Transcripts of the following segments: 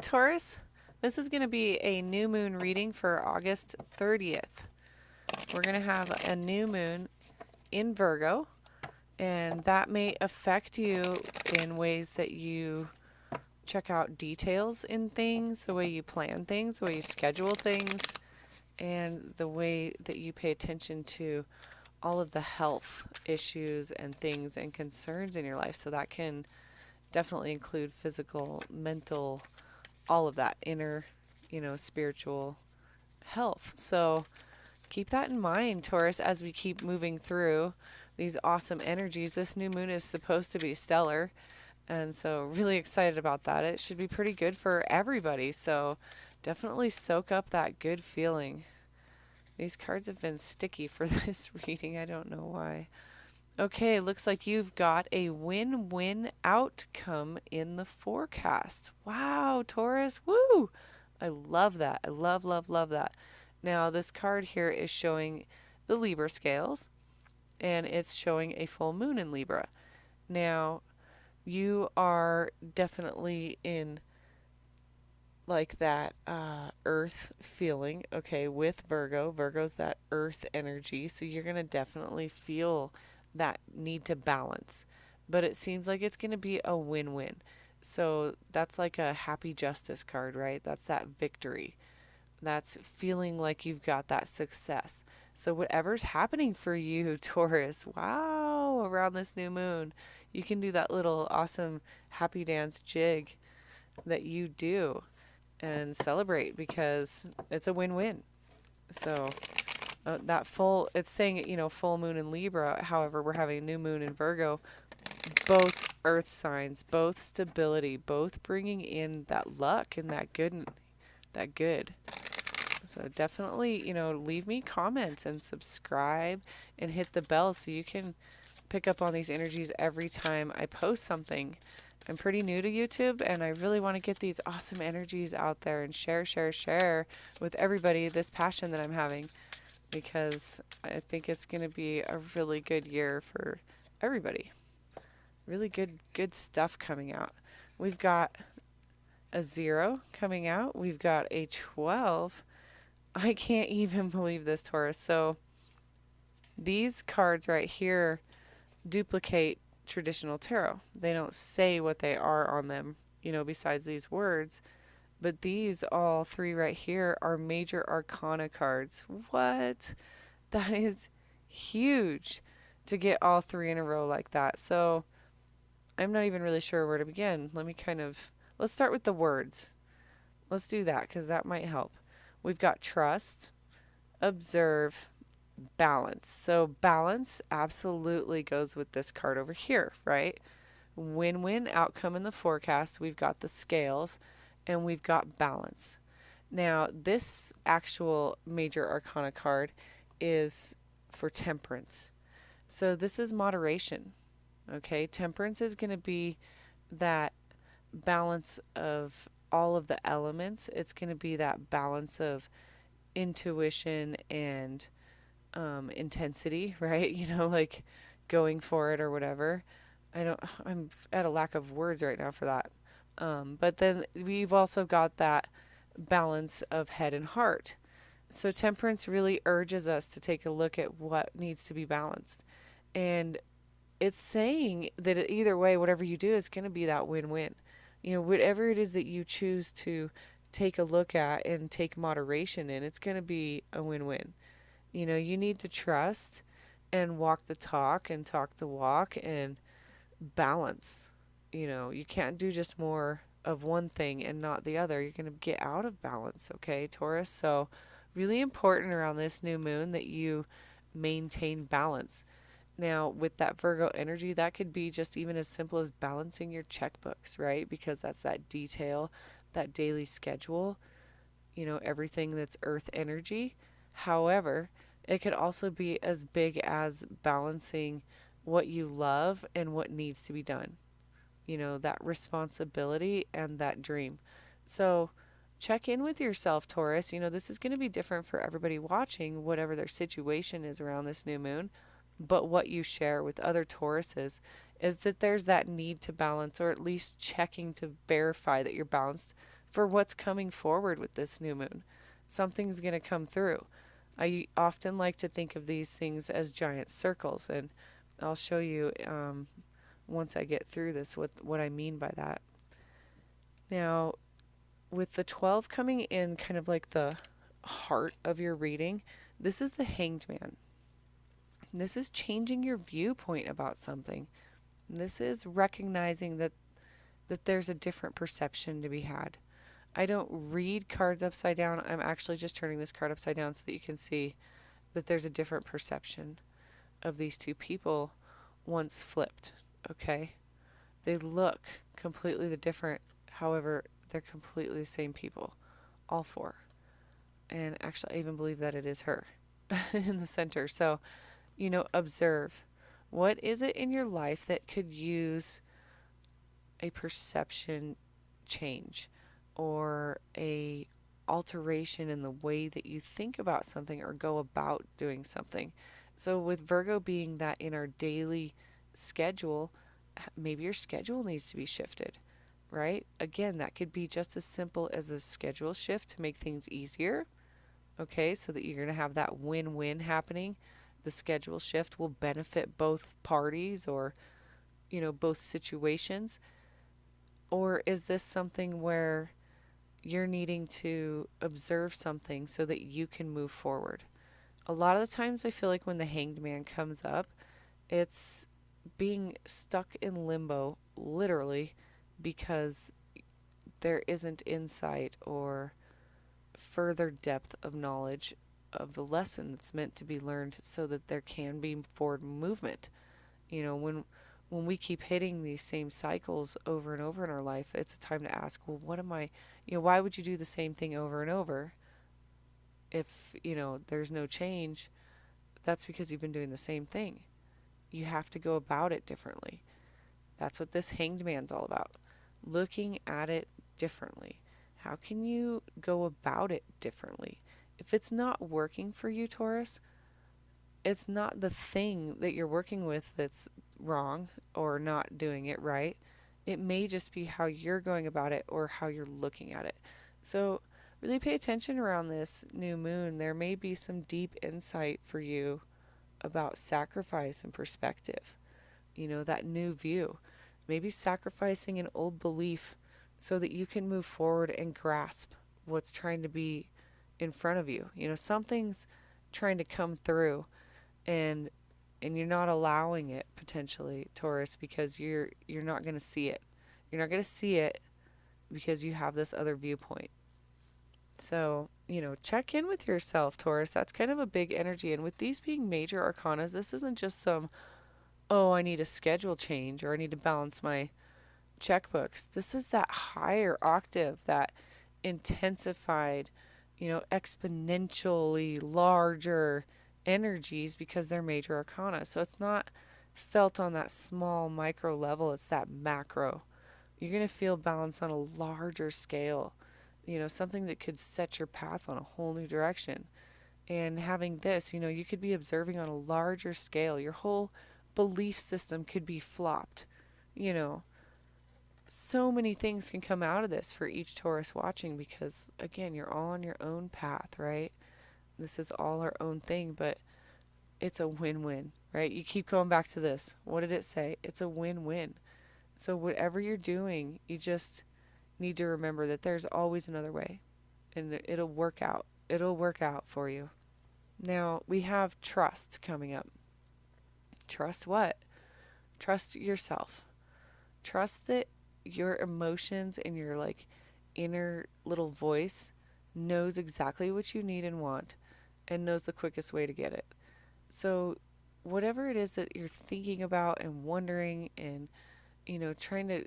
Taurus. This is going to be a new moon reading for August 30th. We're going to have a new moon in Virgo, and that may affect you in ways that you check out details in things, the way you plan things, the way you schedule things, and the way that you pay attention to all of the health issues and things and concerns in your life. So that can definitely include physical, mental, all of that inner, spiritual health. So keep that in mind, Taurus, as we keep moving through these awesome energies. This new moon is supposed to be stellar, and so really excited about that. It should be pretty good for everybody, so definitely soak up that good feeling. These cards have been sticky for this reading. I don't know why. Okay, looks like you've got a win-win outcome in the forecast. Wow, Taurus, woo! I love that. I love, love, love that. Now, this card here is showing the Libra scales, and it's showing a full moon in Libra. Now, you are definitely in like that earth feeling, okay, with Virgo. Virgo's that earth energy, so you're going to definitely feel that need to balance. But it seems like it's going to be a win-win. So that's like a happy justice card, right? That's that victory. That's feeling like you've got that success. So whatever's happening for you, Taurus, wow, around this new moon, you can do that little awesome happy dance jig that you do and celebrate because it's a win-win. So it's saying, full moon in Libra. However, we're having a new moon in Virgo. Both earth signs, both stability, both bringing in that luck and that good. So definitely, leave me comments and subscribe and hit the bell so you can pick up on these energies every time I post something. I'm pretty new to YouTube, and I really want to get these awesome energies out there and share with everybody this passion that I'm having, because I think it's going to be a really good year for everybody. Really good stuff coming out. We've got a 0 coming out. We've got a 12. I can't even believe this, Taurus. So these cards right here duplicate traditional tarot. They don't say what they are on them, besides these words. But these all three right here are major arcana cards. What? That is huge to get all three in a row like that. So I'm not even really sure where to begin. Let's start with the words. Let's do that because that might help. We've got trust, observe, balance. So balance absolutely goes with this card over here, right? Win-win outcome in the forecast. We've got the scales and we've got balance. Now, this actual major arcana card is for temperance. So this is moderation. Okay, temperance is going to be that balance of all of the elements. It's going to be that balance of intuition and intensity, right? Like going for it or whatever. I'm at a lack of words right now for that. But then we've also got that balance of head and heart. So temperance really urges us to take a look at what needs to be balanced. And it's saying that either way, whatever you do, it's going to be that win-win. Whatever it is that you choose to take a look at and take moderation in, it's going to be a win-win. You need to trust and walk the talk and talk the walk and balance. You can't do just more of one thing and not the other. You're going to get out of balance, okay, Taurus? So really important around this new moon that you maintain balance. Now, with that Virgo energy, that could be just even as simple as balancing your checkbooks, right? Because that's that detail, that daily schedule, everything that's earth energy. However, it could also be as big as balancing what you love and what needs to be done. That responsibility and that dream. So check in with yourself, Taurus. This is going to be different for everybody watching, whatever their situation is around this new moon. But what you share with other Tauruses is that there's that need to balance, or at least checking to verify that you're balanced for what's coming forward with this new moon. Something's going to come through. I often like to think of these things as giant circles, and I'll show you once I get through this what I mean by that. Now, with the 12 coming in kind of like the heart of your reading, this is the Hanged Man. This is changing your viewpoint about something. This is recognizing that there's a different perception to be had. I don't read cards upside down. I'm actually just turning this card upside down so that you can see that there's a different perception of these two people once flipped, okay? They look completely different. However, they're completely the same people, all four. And actually, I even believe that it is her in the center. So, observe. What is it in your life that could use a perception change or a alteration in the way that you think about something or go about doing something? So with Virgo being that in our daily schedule, maybe your schedule needs to be shifted, right? Again, that could be just as simple as a schedule shift to make things easier, okay? So that you're going to have that win-win happening. The schedule shift will benefit both parties or, both situations. Or is this something where you're needing to observe something so that you can move forward? A lot of the times I feel like when the Hanged Man comes up, it's being stuck in limbo, literally, because there isn't insight or further depth of knowledge of the lesson that's meant to be learned so that there can be forward movement. When we keep hitting these same cycles over and over in our life, it's a time to ask, well, why would you do the same thing over and over? If, there's no change, that's because you've been doing the same thing. You have to go about it differently. That's what this Hanged Man's all about. Looking at it differently. How can you go about it differently? If it's not working for you, Taurus, it's not the thing that you're working with that's wrong or not doing it right. It may just be how you're going about it or how you're looking at it. So really pay attention around this new moon. There may be some deep insight for you about sacrifice and perspective. That new view. Maybe sacrificing an old belief so that you can move forward and grasp what's trying to be in front of you. Something's trying to come through and you're not allowing it potentially, Taurus, because you're not going to see it. You're not going to see it because you have this other viewpoint. So, check in with yourself, Taurus. That's kind of a big energy. And with these being major arcanas, this isn't just some, I need a schedule change or I need to balance my checkbooks. This is that higher octave, that intensified, exponentially larger energies because they're major arcana. So it's not felt on that small micro level, it's that macro. You're going to feel balance on a larger scale, something that could set your path on a whole new direction. And having this, you could be observing on a larger scale. Your whole belief system could be flopped. So many things can come out of this for each Taurus watching because, again, you're all on your own path, right? This is all our own thing, but it's a win-win, right? You keep going back to this. What did it say? It's a win-win. So whatever you're doing, you just need to remember that there's always another way, and it'll work out. It'll work out for you. Now, we have trust coming up. Trust what? Trust yourself. Trust that your emotions and your inner little voice knows exactly what you need and want and knows the quickest way to get it. So whatever it is that you're thinking about and wondering and trying to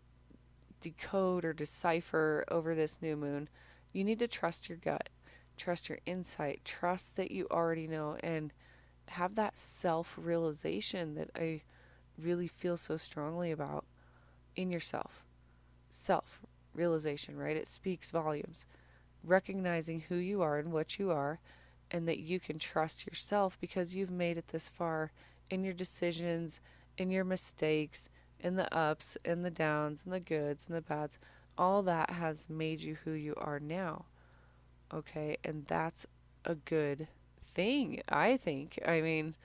decode or decipher over this new moon, you need to trust your gut, trust your insight, trust that you already know, and have that self-realization that I really feel so strongly about in yourself. Self-realization, right? It speaks volumes. Recognizing who you are and what you are, and that you can trust yourself because you've made it this far in your decisions, in your mistakes, in the ups and the downs and the goods and the bads. All that has made you who you are now. Okay, and that's a good thing, I think. I mean,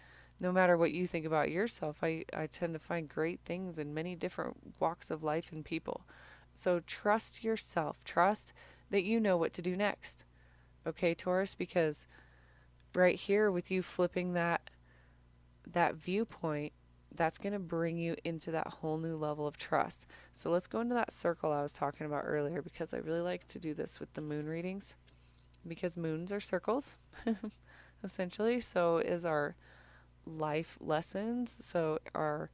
no matter what you think about yourself, I tend to find great things in many different walks of life and people. So trust yourself. Trust that you know what to do next. Okay, Taurus, because right here with you flipping that viewpoint, that's going to bring you into that whole new level of trust. So let's go into that circle I was talking about earlier, because I really like to do this with the moon readings, because moons are circles essentially. So is our life lessons. So our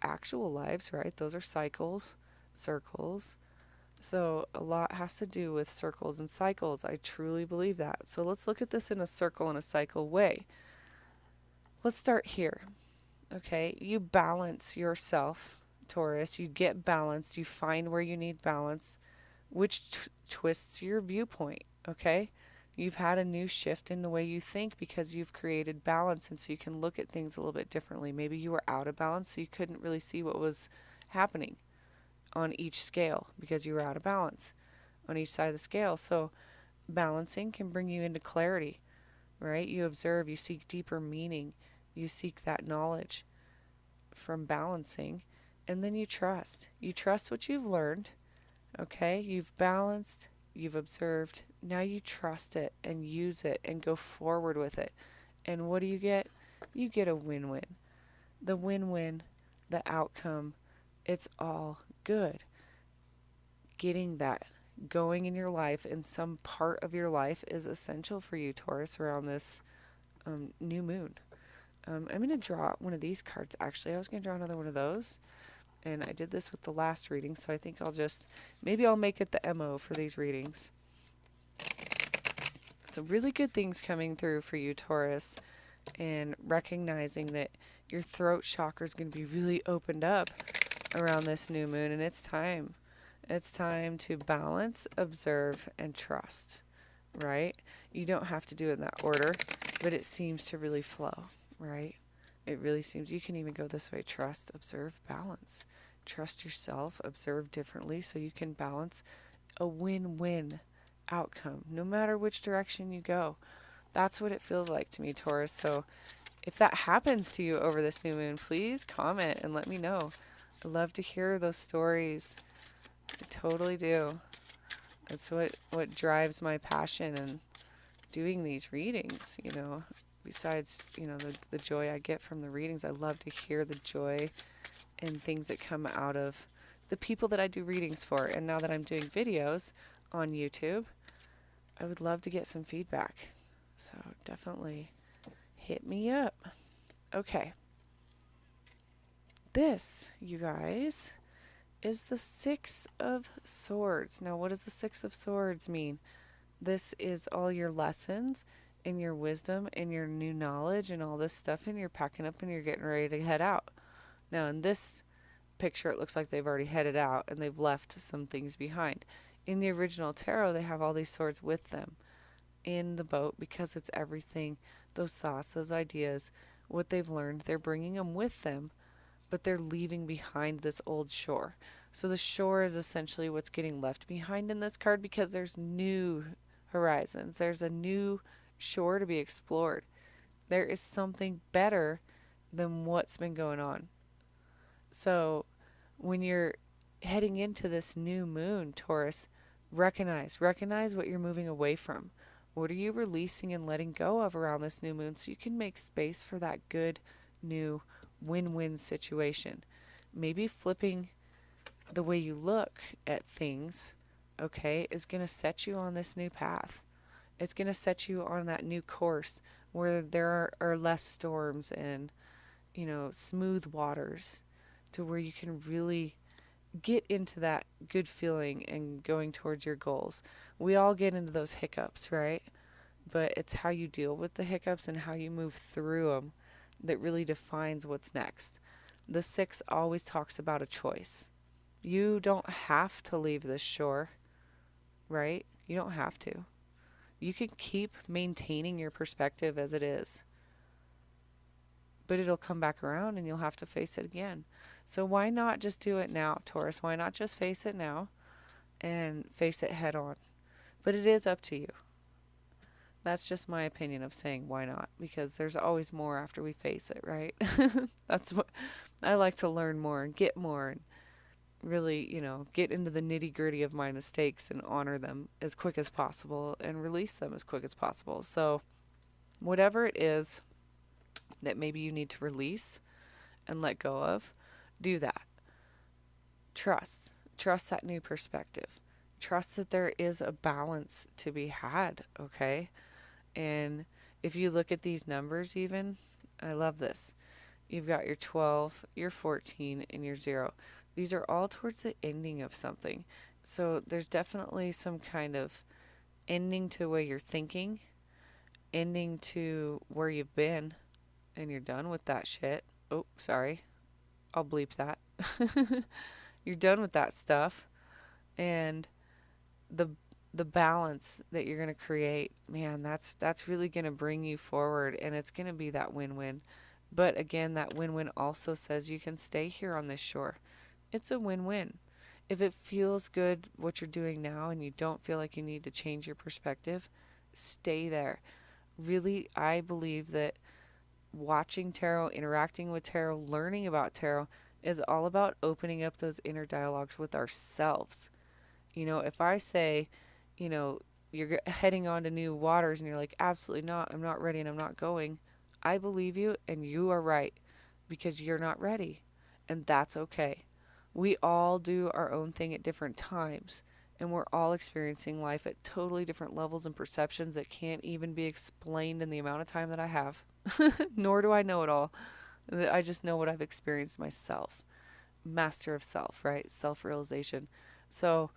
actual lives, right? Those are cycles, circles. So a lot has to do with circles and cycles. I truly believe that. So let's look at this in a circle and a cycle way. Let's start here. Okay, you balance yourself, Taurus. You get balanced. You find where you need balance, which twists your viewpoint. Okay, you've had a new shift in the way you think because you've created balance, and so you can look at things a little bit differently. Maybe you were out of balance, so you couldn't really see what was happening on each scale because you were out of balance on each side of the scale. So balancing can bring you into clarity, right? You observe, you seek deeper meaning, you seek that knowledge from balancing, and then you trust. You trust what you've learned, okay? You've balanced, you've observed, now you trust it and use it and go forward with it. And what do you get? You get a win-win. The win-win, the outcome, it's all good. Getting that going in your life, in some part of your life, is essential for you, Taurus, around this new moon. I'm going to draw one of these cards. Actually, I was going to draw another one of those, and I did this with the last reading, so I think maybe I'll make it the MO for these readings. So really good things coming through for you, Taurus, and recognizing that your throat chakra is going to be really opened up around this new moon, and it's time. It's time to balance, observe, and trust, right? You don't have to do it in that order, but it seems to really flow, right? It really seems. You can even go this way: trust, observe, balance. Trust yourself, observe differently so you can balance a win-win outcome, no matter which direction you go. That's what it feels like to me, Taurus. So if that happens to you over this new moon, please comment and let me know. I love to hear those stories. I totally do. That's what drives my passion in doing these readings, Besides, the joy I get from the readings, I love to hear the joy and things that come out of the people that I do readings for. And now that I'm doing videos on YouTube, I would love to get some feedback. So definitely hit me up. Okay. This, you guys, is the Six of Swords. Now, what does the Six of Swords mean? This is all your lessons and your wisdom and your new knowledge and all this stuff, and you're packing up and you're getting ready to head out. Now, in this picture, it looks like they've already headed out and they've left some things behind. In the original tarot, they have all these swords with them in the boat because it's everything, those thoughts, those ideas, what they've learned, they're bringing them with them, but they're leaving behind this old shore. So the shore is essentially what's getting left behind in this card, because there's new horizons. There's a new shore to be explored. There is something better than what's been going on. So when you're heading into this new moon, Taurus, recognize what you're moving away from. What are you releasing and letting go of around this new moon so you can make space for that good new win-win situation? Maybe flipping the way you look at things, okay, is going to set you on this new path. It's going to set you on that new course where there are less storms and, smooth waters, to where you can really get into that good feeling and going towards your goals. We all get into those hiccups, right? But it's how you deal with the hiccups and how you move through them that really defines what's next. The Six always talks about a choice. You don't have to leave this shore, right? You don't have to. You can keep maintaining your perspective as it is, but it'll come back around and you'll have to face it again. So why not just do it now, Taurus? Why not just face it now and face it head on. But it is up to you. That's just my opinion of saying why not, because there's always more after we face it, right? That's what I like, to learn more and get more and really, get into the nitty gritty of my mistakes and honor them as quick as possible and release them as quick as possible. So, whatever it is that maybe you need to release and let go of, do that. Trust. Trust that new perspective. Trust that there is a balance to be had, okay? And if you look at these numbers, even, I love this. You've got your 12, your 14, and your 0. These are all towards the ending of something. So there's definitely some kind of ending to where you're thinking, ending to where you've been, and you're done with that shit. Oh, sorry. I'll bleep that. You're done with that stuff. And the balance that you're going to create, man, that's really going to bring you forward, and it's going to be that win-win. But again, that win-win also says you can stay here on this shore. It's a win-win. If it feels good what you're doing now and you don't feel like you need to change your perspective, stay there. Really, I believe that watching tarot, interacting with tarot, learning about tarot is all about opening up those inner dialogues with ourselves. If I say, you're heading on to new waters and you're like, absolutely not, I'm not ready and I'm not going, I believe you and you are right, because you're not ready. And that's okay. We all do our own thing at different times, and we're all experiencing life at totally different levels and perceptions that can't even be explained in the amount of time that I have. Nor do I know it all. I just know what I've experienced myself. Master of self, right? Self-realization. So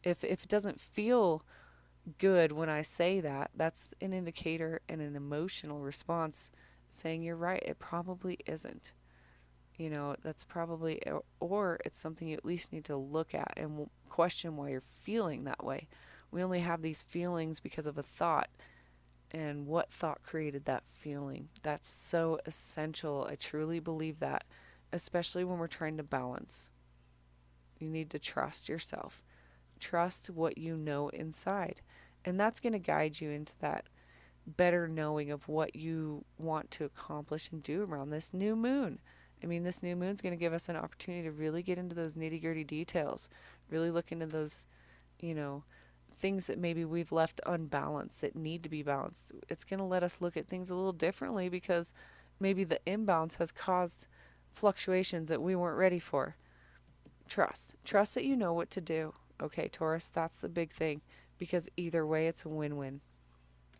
if it doesn't feel good when I say that, that's an indicator and an emotional response saying you're right. It probably isn't. That's probably, or it's something you at least need to look at and question why you're feeling that way. We only have these feelings because of a thought, and what thought created that feeling. That's so essential. I truly believe that, especially when we're trying to balance. You need to trust yourself. Trust what you know inside. And that's going to guide you into that better knowing of what you want to accomplish and do around this new moon. I mean, this new moon's going to give us an opportunity to really get into those nitty-gritty details, really look into those, things that maybe we've left unbalanced that need to be balanced. It's going to let us look at things a little differently, because maybe the imbalance has caused fluctuations that we weren't ready for. Trust that you know what to do. Okay, Taurus, that's the big thing, because either way, it's a win-win.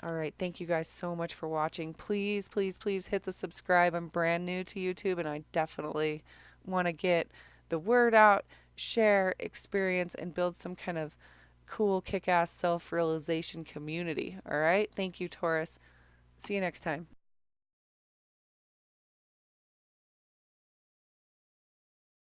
All right, thank you guys so much for watching. Please, please, please hit the subscribe. I'm brand new to YouTube, and I definitely want to get the word out, share, experience, and build some kind of cool, kick-ass self-realization community. All right, thank you, Taurus. See you next time.